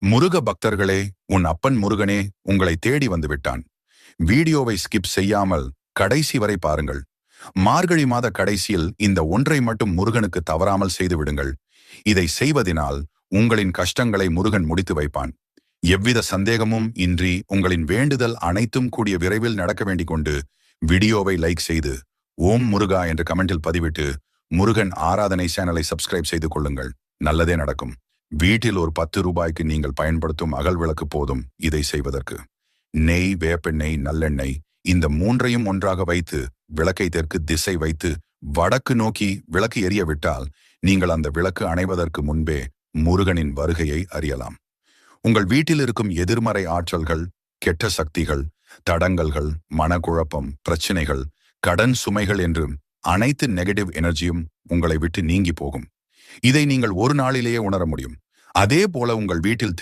முருக பக்தர்களே, உன் அப்பன் முருகனே உங்களை தேடி வந்து விட்டான். வீடியோவை ஸ்கிப் செய்யாமல் கடைசி வரை பாருங்கள். மார்கழி மாத கடைசியில் இந்த ஒன்றை மட்டும் முருகனுக்கு தவறாமல் செய்து விடுங்கள். இதை செய்வதினால் உங்களின் கஷ்டங்களை முருகன் முடித்து வைப்பான். எவ்வித சந்தேகமும் இன்றி உங்களின் வேண்டுதல் அனைத்தும் கூடிய விரைவில் நடக்க வேண்டிக் கொண்டு வீடியோவை லைக் செய்து ஓம் முருகா என்று கமெண்டில் பதிவிட்டு முருகன் ஆராதனை சேனலை சப்ஸ்கிரைப் செய்து கொள்ளுங்கள். நல்லதே நடக்கும். வீட்டில் ஒரு 10 ரூபாய்க்கு நீங்கள் பயன்படுத்தும் அகல் விளக்கு போதும் இதை செய்வதற்கு. நெய், வேப்பெண்ணெய், நல்லெண்ணெய் இந்த மூன்றையும் ஒன்றாக வைத்து விளக்கை தெற்கு திசை வைத்து வடக்கு நோக்கி விளக்கு எரிய விட்டால் நீங்கள் அந்த விளக்கு அணைவதற்கு முன்பே முருகனின் வருகையை அறியலாம். உங்கள் வீட்டில் இருக்கும் எதிர்மறை ஆற்றல்கள், கெட்ட சக்திகள், தடங்கல்கள், மனக்குழப்பம், பிரச்சனைகள், கடன் சுமைகள் என்று அனைத்து நெகட்டிவ் எனர்ஜியும் உங்களை விட்டு நீங்கி போகும். இதை நீங்கள் ஒரு நாளிலேயே உணர முடியும். அதே போல உங்கள் வீட்டில்